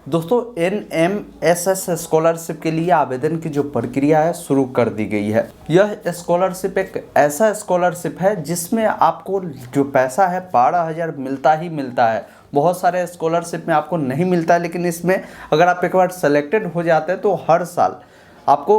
दोस्तों NMSS scholarship के लिए आवेदन की जो प्रक्रिया है शुरू कर दी गई है। यह स्कॉलरशिप एक ऐसा स्कॉलरशिप है जिसमें आपको जो पैसा है 12,000 मिलता ही मिलता है। बहुत सारे स्कॉलरशिप में आपको नहीं मिलता है, लेकिन इसमें अगर आप एक बार सेलेक्टेड हो जाते हैं तो हर साल आपको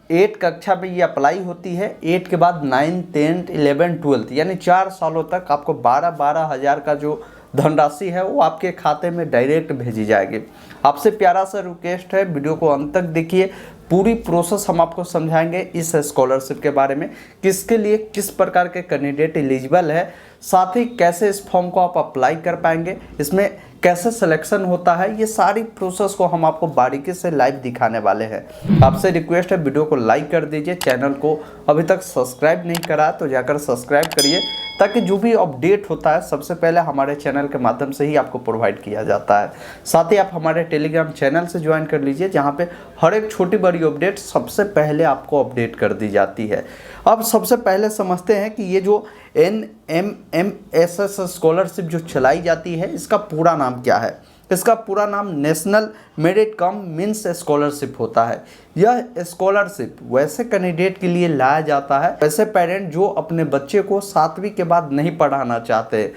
8 कक्षा में ये अप्लाई होती है। 8 के बाद 9, 10, 11, 12 यानी 4 सालों तक आपको 12 हज़ार का जो धनराशि है वो आपके खाते में डायरेक्ट भेजी जाएगी। आपसे प्यारा सा रिक्वेस्ट है, वीडियो को अंत तक देखिए। पूरी प्रोसेस हम आपको समझाएंगे इस स्कॉलरशिप के बारे में, किसके लिए किस प्रकार के कैंडिडेट एलिजिबल है, साथ ही कैसे इस फॉर्म को आप अप्लाई कर पाएंगे, इसमें कैसे सिलेक्शन होता है, ये सारी प्रोसेस को हम आपको बारीकी से लाइव दिखाने वाले हैं। आपसे रिक्वेस्ट है वीडियो को लाइक कर दीजिए, चैनल को अभी तक सब्सक्राइब नहीं करा तो जाकर सब्सक्राइब करिए, ताकि जो भी अपडेट होता है सबसे पहले हमारे चैनल के माध्यम से ही आपको प्रोवाइड किया जाता है। साथ ही आप हमारे टेलीग्राम चैनल से ज्वाइन कर लीजिए, जहाँ पे हर एक छोटी बड़ी अपडेट सबसे पहले आपको अपडेट कर दी जाती है। अब सबसे पहले समझते हैं कि ये जो NMMSS स्कॉलरशिप जो चलाई जाती है इसका पूरा नाम क्या है। इसका पूरा नाम national merit come means scholarship होता है। यह स्कॉलरशिप वैसे कैंडिडेट के लिए लाया जाता है, वैसे पेरेंट जो अपने बच्चे को 7वीं के बाद नहीं पढ़ाना चाहते।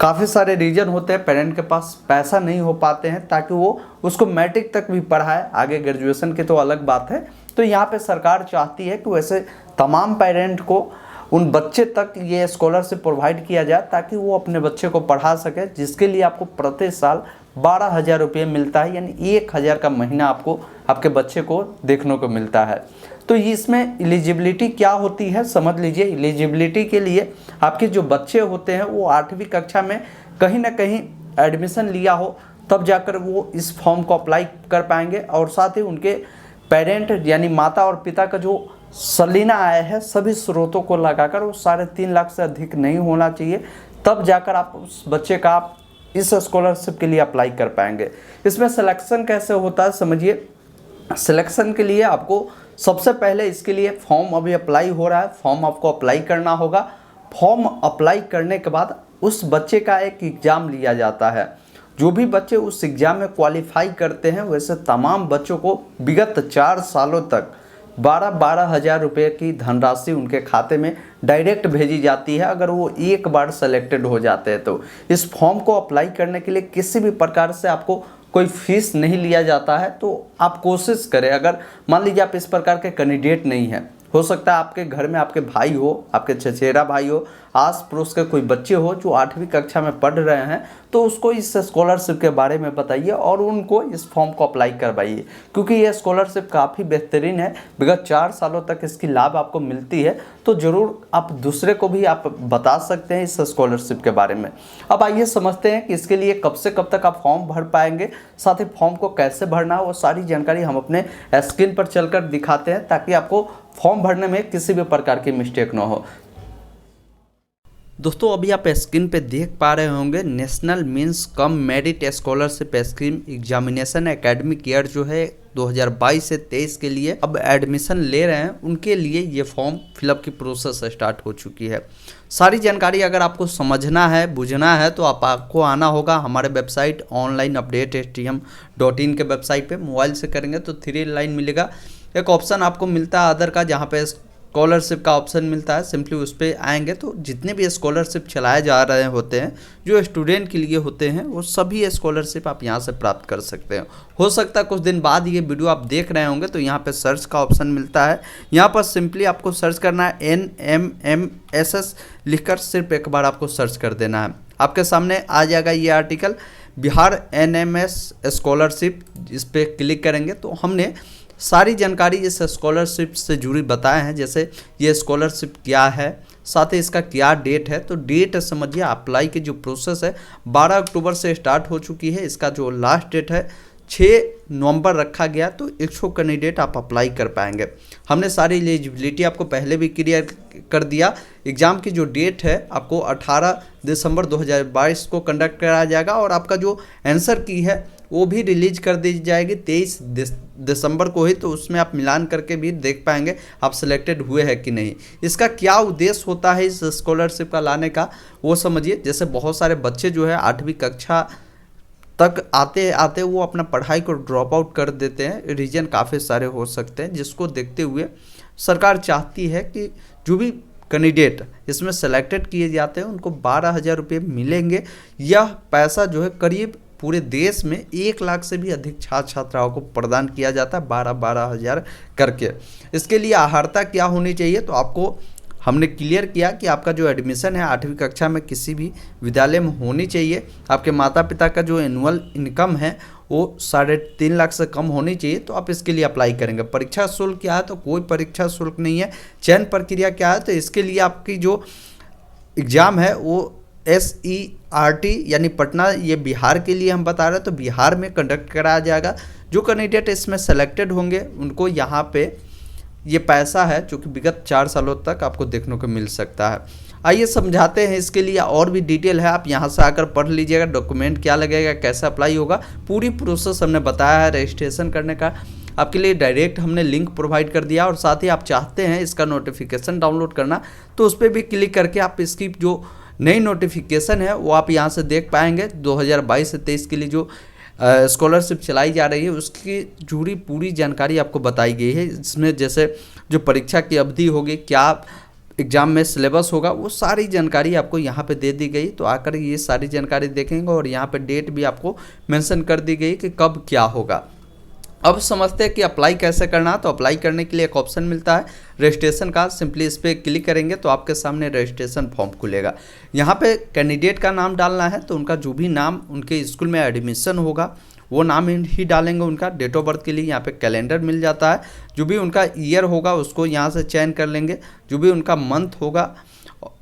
काफ़ी सारे रीजन होते हैं, पेरेंट के पास पैसा नहीं हो पाते हैं ताकि वो उसको मैट्रिक तक भी पढ़ाए, आगे ग्रेजुएशन की तो अलग बात है। तो यहाँ पे सरकार चाहती है कि वैसे तमाम पेरेंट को उन बच्चे तक ये स्कॉलरशिप प्रोवाइड किया जाए ताकि वो अपने बच्चे को पढ़ा सके, जिसके लिए आपको प्रति साल 12,000 रुपये मिलता है, यानी 1,000 का महीना आपको आपके बच्चे को देखने को मिलता है। तो इसमें एलिजिबिलिटी क्या होती है समझ लीजिए। एलिजिबिलिटी के लिए आपके जो बच्चे होते हैं वो 8वीं कक्षा में कहीं ना कहीं एडमिशन लिया हो, तब जाकर वो इस फॉर्म को अप्लाई कर पाएंगे। और साथ ही उनके पेरेंट यानी माता और पिता का जो सालाना आय है सभी स्रोतों को लगाकर वो 3.5 लाख से अधिक नहीं होना चाहिए, तब जाकर आप उस बच्चे का आप इस स्कॉलरशिप के लिए अप्लाई कर पाएंगे। इसमें सिलेक्शन कैसे होता है समझिए। सिलेक्शन के लिए आपको सबसे पहले इसके लिए फॉर्म अभी अप्लाई हो रहा है, फॉर्म आपको अप्लाई करना होगा। फॉर्म अप्लाई करने के बाद उस बच्चे का एक एग्ज़ाम लिया जाता है। जो भी बच्चे उस एग्ज़ाम में क्वालिफाई करते हैं वैसे तमाम बच्चों को विगत 4 सालों तक 12 हज़ार रुपये की धनराशि उनके खाते में डायरेक्ट भेजी जाती है, अगर वो एक बार सेलेक्टेड हो जाते हैं तो। इस फॉर्म को अप्लाई करने के लिए किसी भी प्रकार से आपको कोई फीस नहीं लिया जाता है। तो आप कोशिश करें, अगर मान लीजिए आप इस प्रकार के कैंडिडेट नहीं हैं, हो सकता है आपके घर में आपके भाई हो, आपके चचेरा भाई हो, आस पड़ोस के कोई बच्चे हो जो 8वीं कक्षा में पढ़ रहे हैं, तो उसको इस स्कॉलरशिप के बारे में बताइए और उनको इस फॉर्म को अप्लाई करवाइए, क्योंकि ये स्कॉलरशिप काफ़ी बेहतरीन है। विगत 4 सालों तक इसकी लाभ आपको मिलती है, तो ज़रूर आप दूसरे को भी आप बता सकते हैं इस स्कॉलरशिप के बारे में। अब आइए समझते हैं कि इसके लिए कब से कब तक आप फॉर्म भर पाएंगे, साथ ही फॉर्म को कैसे भरना है वो सारी जानकारी हम अपने स्क्रीन पर चलकर दिखाते हैं, ताकि आपको फॉर्म भरने में किसी भी प्रकार की मिस्टेक ना हो। दोस्तों अभी आप स्क्रीन पे देख पा रहे होंगे national means cum merit scholarship scheme examination academic year जो है 2022 से 23 के लिए अब एडमिशन ले रहे हैं, उनके लिए ये फॉर्म फिलअप की प्रोसेस स्टार्ट हो चुकी है। सारी जानकारी अगर आपको समझना है बुझना है तो आपको आना होगा हमारे वेबसाइट ऑनलाइन अपडेट stm.in के वेबसाइट पे। मोबाइल से करेंगे तो 3 लाइन मिलेगा, एक ऑप्शन आपको मिलता है अदर का, जहाँ पे स्कॉलरशिप का ऑप्शन मिलता है। सिंपली उस पर आएंगे तो जितने भी स्कॉलरशिप चलाए जा रहे होते हैं जो स्टूडेंट के लिए होते हैं वो सभी स्कॉलरशिप आप यहां से प्राप्त कर सकते हैं। हो सकता है कुछ दिन बाद ये वीडियो आप देख रहे होंगे तो यहाँ पे सर्च का ऑप्शन मिलता है, यहाँ पर सिंपली आपको सर्च करना है NMMSS लिखकर सिर्फ एक बार आपको सर्च कर देना है। आपके सामने आ जाएगा ये आर्टिकल बिहार NMS स्कॉलरशिप, इस पर क्लिक करेंगे तो हमने सारी जानकारी इस स्कॉलरशिप से जुड़ी बताए हैं, जैसे ये स्कॉलरशिप क्या है, साथ ही इसका क्या डेट है। तो डेट समझिए, अप्लाई की जो प्रोसेस है 12 अक्टूबर से स्टार्ट हो चुकी है, इसका जो लास्ट डेट है 6 नवंबर रखा गया, तो 100 कैंडिडेट आप अप्लाई कर पाएंगे। हमने सारी एलिजिबिलिटी आपको पहले भी क्लियर कर दिया। एग्ज़ाम की जो डेट है आपको 18 दिसंबर 2022 को कंडक्ट कराया जाएगा और आपका जो आंसर की है वो भी रिलीज कर दी जाएगी 23 दिसंबर को ही, तो उसमें आप मिलान करके भी देख पाएंगे आप सिलेक्टेड हुए हैं कि नहीं। इसका क्या उद्देश्य होता है इस स्कॉलरशिप का लाने का वो समझिए। जैसे बहुत सारे बच्चे जो है 8वीं कक्षा तक आते आते वो अपना पढ़ाई को ड्रॉप आउट कर देते हैं। रीजन काफ़ी सारे हो सकते हैं, जिसको देखते हुए सरकार चाहती है कि जो भी कैंडिडेट इसमें सेलेक्टेड किए जाते हैं उनको 12,000 रुपये मिलेंगे। यह पैसा जो है करीब पूरे देश में 1 लाख से भी अधिक छात्र छात्राओं को प्रदान किया जाता है 12,000 करके। इसके लिए अर्हता क्या होनी चाहिए, तो आपको हमने क्लियर किया कि आपका जो एडमिशन है 8वीं कक्षा में किसी भी विद्यालय में होनी चाहिए। आपके माता पिता का जो एनुअल इनकम है वो 3.5 लाख से कम होनी चाहिए, तो आप इसके लिए अप्लाई करेंगे। परीक्षा शुल्क क्या है, तो कोई परीक्षा शुल्क नहीं है। चयन प्रक्रिया क्या है, तो इसके लिए आपकी जो एग्ज़ाम है वो SERT यानी पटना, ये बिहार के लिए हम बता रहे हैं, तो बिहार में कंडक्ट कराया जाएगा। जो कैंडिडेट इसमें सेलेक्टेड होंगे उनको यहाँ पे ये पैसा है जो कि विगत 4 सालों तक आपको देखने को मिल सकता है। आइए समझाते हैं, इसके लिए और भी डिटेल है, आप यहाँ से आकर पढ़ लीजिएगा। डॉक्यूमेंट क्या लगेगा, कैसे अप्लाई होगा, पूरी प्रोसेस हमने बताया है। रजिस्ट्रेशन करने का आपके लिए डायरेक्ट हमने लिंक प्रोवाइड कर दिया, और साथ ही आप चाहते हैं इसका नोटिफिकेशन डाउनलोड करना तो उस पर भी क्लिक करके आप इसकी जो नई नोटिफिकेशन है वो आप यहाँ से देख पाएंगे। 2022 से 23 के लिए जो स्कॉलरशिप चलाई जा रही है उसकी जुड़ी पूरी जानकारी आपको बताई गई है। इसमें जैसे जो परीक्षा की अवधि होगी, क्या एग्ज़ाम में सिलेबस होगा, वो सारी जानकारी आपको यहाँ पे दे दी गई। तो आकर ये सारी जानकारी देखेंगे, और यहाँ पे डेट भी आपको मेंशन कर दी गई कि कब क्या होगा। अब समझते हैं कि अप्लाई कैसे करना है। तो अप्लाई करने के लिए एक ऑप्शन मिलता है रजिस्ट्रेशन का। सिंपली इस पर क्लिक करेंगे तो आपके सामने रजिस्ट्रेशन फॉर्म खुलेगा। यहाँ पे कैंडिडेट का नाम डालना है, तो उनका जो भी नाम उनके स्कूल में एडमिशन होगा वो नाम ही डालेंगे। उनका डेट ऑफ बर्थ के लिए यहाँ पे कैलेंडर मिल जाता है। जो भी उनका ईयर होगा उसको यहाँ से चयन कर लेंगे। जो भी उनका मंथ होगा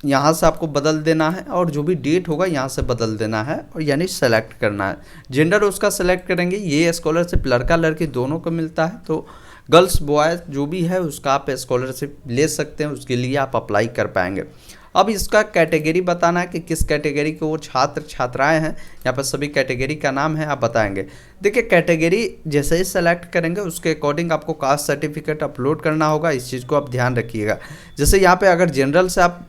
यहाँ से आपको बदल देना है, और जो भी डेट होगा यहाँ से बदल देना है, और यानी सेलेक्ट करना है। जेंडर उसका सेलेक्ट करेंगे। ये स्कॉलरशिप लड़का लड़की दोनों को मिलता है, तो गर्ल्स बॉयज़ जो भी है उसका आप स्कॉलरशिप ले सकते हैं, उसके लिए आप अप्लाई कर पाएंगे। अब इसका कैटेगरी बताना है कि किस कैटेगरी के वो छात्र छात्राएं हैं। यहाँ पर सभी कैटेगरी का नाम है, आप बताएंगे। देखिए कैटेगरी जैसे ही सेलेक्ट करेंगे उसके अकॉर्डिंग आपको कास्ट सर्टिफिकेट अपलोड करना होगा। इस चीज़ को आप ध्यान रखिएगा। जैसे यहाँ पे अगर जनरल से आप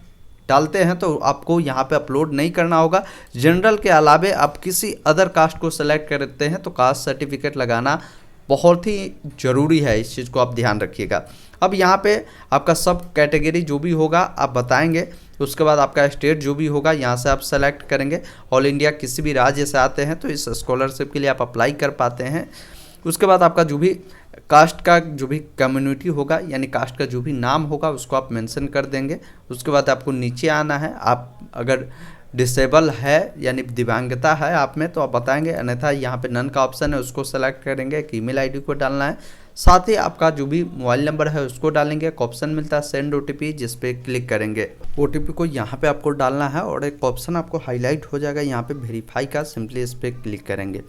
डालते हैं तो आपको यहाँ पे अपलोड नहीं करना होगा। जनरल के अलावे आप किसी अदर कास्ट को सेलेक्ट करते हैं तो कास्ट सर्टिफिकेट लगाना बहुत ही ज़रूरी है। इस चीज़ को आप ध्यान रखिएगा। अब यहाँ पे आपका सब कैटेगरी जो भी होगा आप बताएंगे। उसके बाद आपका स्टेट जो भी होगा यहाँ से आप सेलेक्ट करेंगे। ऑल इंडिया किसी भी राज्य से आते हैं तो इस स्कॉलरशिप के लिए आप अप्लाई कर पाते हैं। उसके बाद आपका जो भी कास्ट का जो भी कम्युनिटी होगा यानी कास्ट का जो भी नाम होगा उसको आप मेंशन कर देंगे। उसके बाद आपको नीचे आना है। आप अगर डिसेबल है यानी दिव्यांगता है आप में तो आप बताएंगे, अन्यथा यहाँ पे नन का ऑप्शन है उसको सेलेक्ट करेंगे। एक ईमेल आईडी को डालना है, साथ ही आपका जो भी मोबाइल नंबर है उसको डालेंगे। एक ऑप्शन मिलता है सेंड OTP जिस पे क्लिक करेंगे। OTP को यहाँ पे आपको डालना है और एक ऑप्शन आपको हाईलाइट हो जाएगा यहाँ पे वेरीफाई का, सिंपली इस पर क्लिक करेंगे।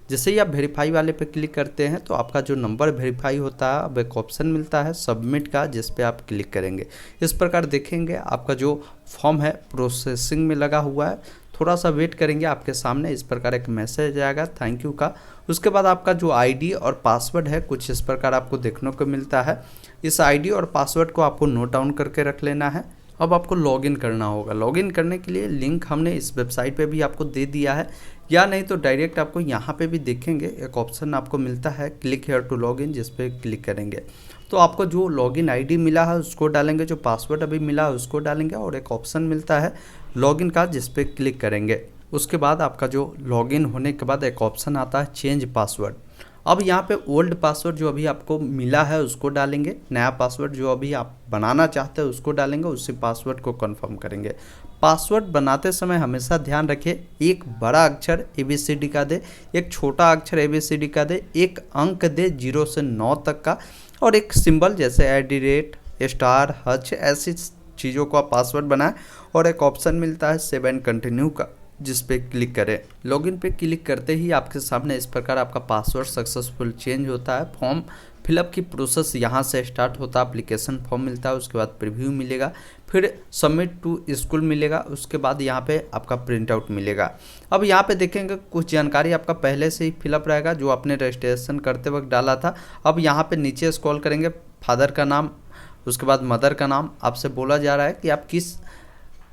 जैसे ही आप वेरीफाई वाले पे क्लिक करते हैं तो आपका जो नंबर वेरीफाई होता है अब एक ऑप्शन मिलता है सबमिट का जिस पे आप क्लिक करेंगे। इस प्रकार देखेंगे आपका जो फॉर्म है प्रोसेसिंग में लगा हुआ है, थोड़ा सा वेट करेंगे, आपके सामने इस प्रकार एक मैसेज आएगा थैंक यू का। उसके बाद आपका जो आईडी और पासवर्ड है कुछ इस प्रकार आपको देखने को मिलता है। इस आईडी और पासवर्ड को आपको नोट डाउन करके रख लेना है। अब आपको लॉगिन करना होगा। लॉगिन करने के लिए लिंक हमने इस वेबसाइट पे भी आपको दे दिया है, या नहीं तो डायरेक्ट आपको यहाँ पे भी देखेंगे एक ऑप्शन आपको मिलता है क्लिक हेयर टू लॉगिन जिस पे क्लिक करेंगे तो आपको जो लॉगिन आईडी मिला है उसको डालेंगे, जो पासवर्ड अभी मिला है उसको डालेंगे और एक ऑप्शन मिलता है लॉगिन का जिस पे क्लिक करेंगे। उसके बाद आपका जो लॉगिन होने के बाद एक ऑप्शन आता है चेंज पासवर्ड। अब यहाँ पे ओल्ड पासवर्ड जो अभी आपको मिला है उसको डालेंगे, नया पासवर्ड जो अभी आप बनाना चाहते हैं उसको डालेंगे, उसी पासवर्ड को कंफर्म करेंगे। पासवर्ड बनाते समय हमेशा ध्यान रखिए एक बड़ा अक्षर ABCD का दे, एक छोटा अक्षर ABCD का दे, एक अंक दे 0 से 9 तक का, और एक सिंबल जैसे @ ऐसी चीज़ों को आप पासवर्ड बनाएं। और एक ऑप्शन मिलता है सेव एंड कंटिन्यू का जिस पे क्लिक करें। लॉगिन पे क्लिक करते ही आपके सामने इस प्रकार आपका पासवर्ड सक्सेसफुल चेंज होता है। फॉर्म फिलअप की प्रोसेस यहाँ से स्टार्ट होता है। एप्लीकेशन फॉर्म मिलता है, उसके बाद प्रीव्यू मिलेगा, फिर सबमिट टू स्कूल मिलेगा, उसके बाद यहाँ पे आपका प्रिंट आउट मिलेगा। अब यहाँ पे देखेंगे कुछ जानकारी आपका पहले से ही फिलअप रहेगा जो आपने रजिस्ट्रेशन करते वक्त डाला था। अब यहाँ पे नीचे स्क्रॉल करेंगे, फादर का नाम, उसके बाद मदर का नाम। आपसे बोला जा रहा है कि आप किस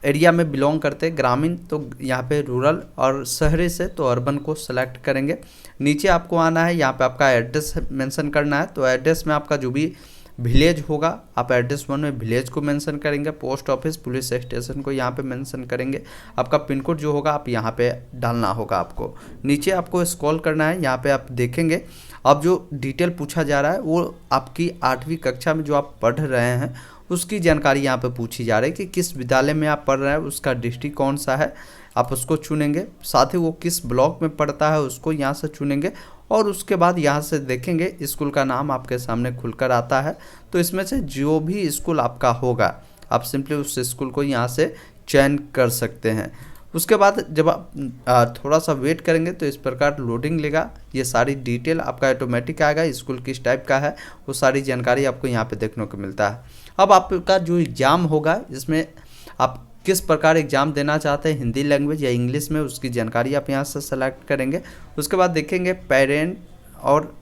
एरिया में बिलोंग करते हैं, ग्रामीण तो यहाँ पे रूरल, और शहरी से तो अर्बन को सेलेक्ट करेंगे। नीचे आपको आना है, यहाँ पे आपका एड्रेस मेंशन करना है। तो एड्रेस में आपका जो भी विलेज होगा आप एड्रेस 1 में विलेज को मेंशन करेंगे, पोस्ट ऑफिस पुलिस स्टेशन को यहाँ पे मेंशन करेंगे। आपका पिन कोड जो होगा आप यहाँ पे डालना होगा आपको। नीचे आपको स्क्रॉल करना है, यहाँ पे आप देखेंगे अब जो डिटेल पूछा जा रहा है वो आपकी 8वीं कक्षा में जो आप पढ़ रहे हैं उसकी जानकारी यहाँ पे पूछी जा रही है कि किस विद्यालय में आप पढ़ रहे हैं, उसका डिस्ट्रिक्ट कौन सा है आप उसको चुनेंगे। साथ ही वो किस ब्लॉक में पढ़ता है उसको यहाँ से चुनेंगे, और उसके बाद यहाँ से देखेंगे स्कूल का नाम आपके सामने खुलकर आता है। तो इसमें से जो भी स्कूल आपका होगा आप सिंपली उस स्कूल को यहाँ से चयन कर सकते हैं। उसके बाद जब आप थोड़ा सा वेट करेंगे तो इस प्रकार लोडिंग लेगा, ये सारी डिटेल आपका ऑटोमेटिक आएगा, स्कूल किस टाइप का है वो सारी जानकारी आपको यहाँ पे देखने को मिलता है। अब आपका जो एग्ज़ाम होगा इसमें आप किस प्रकार एग्ज़ाम देना चाहते हैं, हिंदी लैंग्वेज या इंग्लिश में, उसकी जानकारी आप यहाँ से सेलेक्ट करेंगे। उसके बाद देखेंगे पेरेंट और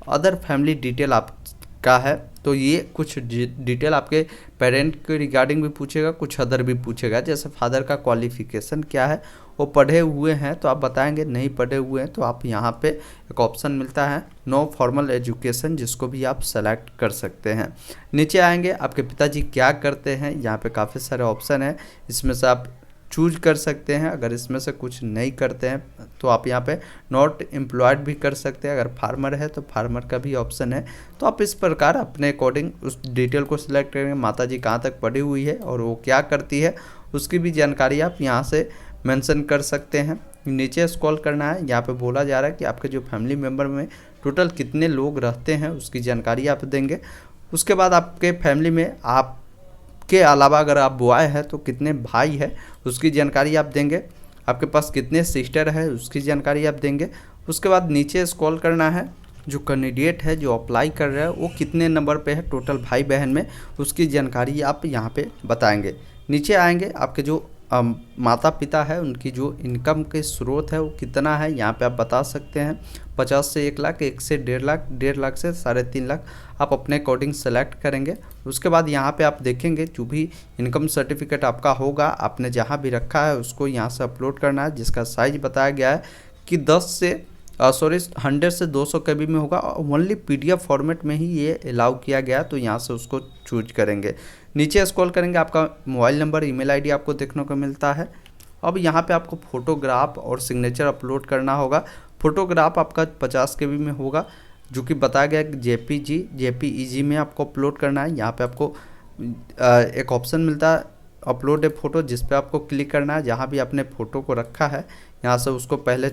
अदर फैमिली डिटेल आपका है, तो ये कुछ डिटेल आपके पेरेंट के रिगार्डिंग भी पूछेगा, कुछ अदर भी पूछेगा, जैसे फादर का क्वालिफिकेशन क्या है, वो पढ़े हुए हैं तो आप बताएंगे, नहीं पढ़े हुए हैं तो आप यहाँ पे एक ऑप्शन मिलता है नो फॉर्मल एजुकेशन, जिसको भी आप सेलेक्ट कर सकते हैं। नीचे आएंगे आपके पिताजी क्या करते हैं, यहाँ पे काफ़ी सारे ऑप्शन हैं, इसमें से आप चूज कर सकते हैं। अगर इसमें से कुछ नहीं करते हैं तो आप यहाँ पे नॉट एम्प्लॉयड भी कर सकते हैं। अगर फार्मर है तो फार्मर का भी ऑप्शन है। तो आप इस प्रकार अपने अकॉर्डिंग उस डिटेल को सिलेक्ट करेंगे, माता जी कहाँ तक पढ़ी हुई है और वो क्या करती है उसकी भी जानकारी आप यहाँ से मेंशन कर सकते हैं। नीचे स्क्रॉल करना है, यहाँ पे बोला जा रहा है कि आपके जो फैमिली मेम्बर में टोटल कितने लोग रहते हैं उसकी जानकारी आप देंगे। उसके बाद आपके फैमिली में आप के अलावा अगर आप बॉय है तो कितने भाई है उसकी जानकारी आप देंगे, आपके पास कितने सिस्टर है उसकी जानकारी आप देंगे। उसके बाद नीचे स्क्रॉल करना है, जो कैंडिडेट है जो अप्लाई कर रहा है वो कितने नंबर पे है टोटल भाई बहन में, उसकी जानकारी आप यहाँ पे बताएंगे। नीचे आएंगे आपके जो माता पिता है उनकी जो इनकम के स्रोत है वो कितना है, यहाँ पे आप बता सकते हैं 50 से 1 लाख, 1 से 1.5 लाख, 1.5 लाख से 3.5 लाख आप अपने अकॉर्डिंग सेलेक्ट करेंगे। उसके बाद यहाँ पे आप देखेंगे जो भी इनकम सर्टिफिकेट आपका होगा आपने जहाँ भी रखा है उसको यहाँ से अपलोड करना है, जिसका साइज बताया गया है कि 100 से 200 KB में होगा। ओनली PDF फॉर्मेट में ही ये अलाउ किया गया, तो यहाँ से उसको चूज करेंगे। नीचे स्क्रॉल करेंगे आपका मोबाइल नंबर, ईमेल आईडी आपको देखने को मिलता है। अब यहाँ पे आपको फोटोग्राफ और सिग्नेचर अपलोड करना होगा। फोटोग्राफ आपका 50 KB में होगा, जो कि बताया गया कि JPEG में आपको अपलोड करना है। यहाँ पे आपको एक ऑप्शन मिलता है अपलोड ए फ़ोटो, जिस पे आपको क्लिक करना है। जहाँ भी आपने फ़ोटो को रखा है यहाँ से उसको पहले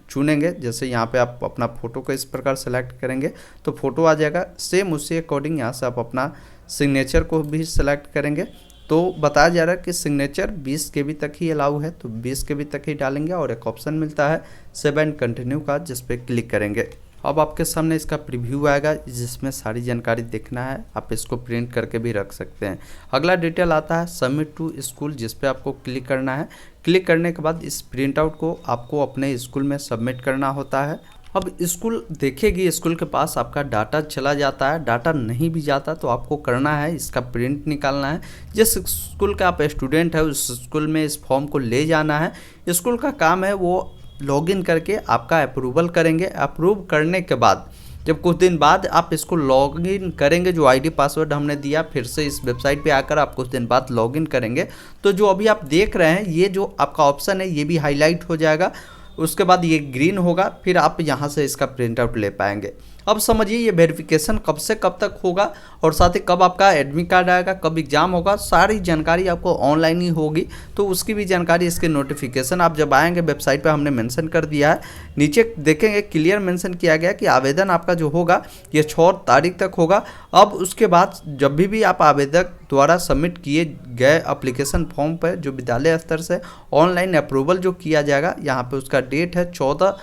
चुनेंगे। जैसे यहाँ पे आप अपना फ़ोटो को इस प्रकार सेलेक्ट करेंगे तो फ़ोटो आ जाएगा। सेम उसी अकॉर्डिंग यहाँ से आप अपना सिग्नेचर को भी सेलेक्ट करेंगे। तो बताया जा रहा है कि सिग्नेचर 20 KB तक ही अलाउ है, तो 20 KB तक ही डालेंगे। और एक ऑप्शन मिलता है सेव एंड कंटिन्यू का, जिस पे क्लिक करेंगे। अब आपके सामने इसका प्रीव्यू आएगा जिसमें सारी जानकारी देखना है, आप इसको प्रिंट करके भी रख सकते हैं। अगला डिटेल आता है सबमिट टू स्कूल, जिस पे आपको क्लिक करना है। क्लिक करने के बाद इस प्रिंट आउट को आपको अपने स्कूल में सबमिट करना होता है। अब स्कूल देखेगी, स्कूल के पास आपका डाटा चला जाता है, डाटा नहीं भी जाता तो आपको करना है इसका प्रिंट निकालना है। जिस स्कूल का आप स्टूडेंट है उस स्कूल में इस फॉर्म को ले जाना है। स्कूल का काम है वो लॉगिन करके आपका अप्रूवल करेंगे। अप्रूव करने के बाद जब कुछ दिन बाद आप इसको लॉगिन करेंगे, जो आईडी पासवर्ड हमने दिया फिर से इस वेबसाइट पे आकर आप कुछ दिन बाद लॉगिन करेंगे, तो जो अभी आप देख रहे हैं ये जो आपका ऑप्शन है ये भी हाईलाइट हो जाएगा। उसके बाद ये ग्रीन होगा, फिर आप यहाँ से इसका प्रिंट आउट ले पाएंगे। अब समझिए ये वेरिफिकेशन कब से कब तक होगा और साथ ही कब आपका एडमिट कार्ड आएगा, कब एग्जाम होगा, सारी जानकारी आपको ऑनलाइन ही होगी। तो उसकी भी जानकारी, इसके नोटिफिकेशन आप जब आएंगे वेबसाइट पे हमने मेंशन कर दिया है। नीचे देखेंगे क्लियर मेंशन किया गया कि आवेदन आपका जो होगा ये 6 तारीख तक होगा। अब उसके बाद जब भी आप आवेदक द्वारा सबमिट किए गए एप्लीकेशन फॉर्म पर जो विद्यालय स्तर से ऑनलाइन अप्रूवल जो किया जाएगा, यहाँ पे उसका डेट है 14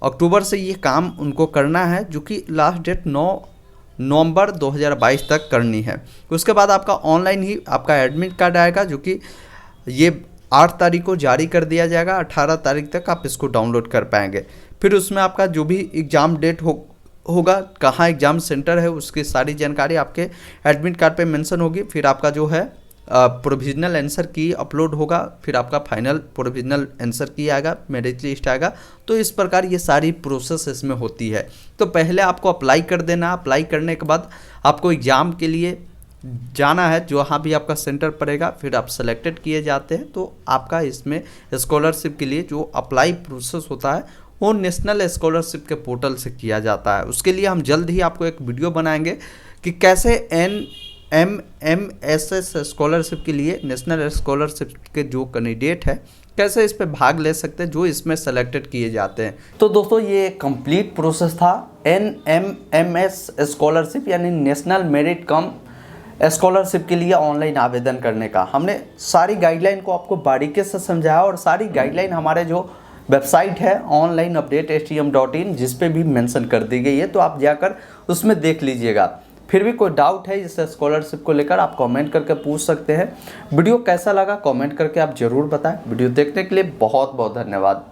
अक्टूबर से ये काम उनको करना है, जो कि लास्ट डेट 9 नवंबर 2022 तक करनी है। उसके बाद आपका ऑनलाइन ही आपका एडमिट कार्ड आएगा, जो कि ये 8 तारीख को जारी कर दिया जाएगा। 18 तारीख तक आप इसको डाउनलोड कर पाएंगे। फिर उसमें आपका जो भी एग्ज़ाम डेट होगा, कहाँ एग्ज़ाम सेंटर है, उसकी सारी जानकारी आपके एडमिट कार्ड पे मेंशन होगी। फिर आपका जो है प्रोविजनल आंसर की अपलोड होगा, फिर आपका फाइनल प्रोविजनल आंसर की आएगा, मेरिट लिस्ट आएगा। तो इस प्रकार ये सारी प्रोसेस इसमें होती है। तो पहले आपको अप्लाई कर देना, अप्लाई करने के बाद आपको एग्ज़ाम के लिए जाना है, जो वहाँ भी आपका सेंटर पड़ेगा, फिर आप सेलेक्टेड किए जाते हैं। तो आपका इसमें स्कॉलरशिप के लिए जो अप्लाई प्रोसेस होता है वो नेशनल स्कॉलरशिप के पोर्टल से किया जाता है। उसके लिए हम जल्द ही आपको एक वीडियो बनाएंगे कि कैसे NMMSS स्कॉलरशिप के लिए, नेशनल स्कॉलरशिप के जो कैंडिडेट है कैसे इस पे भाग ले सकते हैं, जो इसमें सेलेक्टेड किए जाते हैं। तो दोस्तों ये कंप्लीट प्रोसेस था NMMS स्कॉलरशिप यानी नेशनल मेरिट कम स्कॉलरशिप के लिए ऑनलाइन आवेदन करने का। हमने सारी गाइडलाइन को आपको बारीकी से समझाया और सारी गाइडलाइन हमारे जो वेबसाइट है onlineupdate.stm.in जिस पे भी मेंशन कर दी गई है, तो आप जाकर उसमें देख लीजिएगा। फिर भी कोई डाउट है इस स्कॉलरशिप को लेकर आप कमेंट करके पूछ सकते हैं। वीडियो कैसा लगा कमेंट करके आप ज़रूर बताएं। वीडियो देखने के लिए बहुत बहुत धन्यवाद।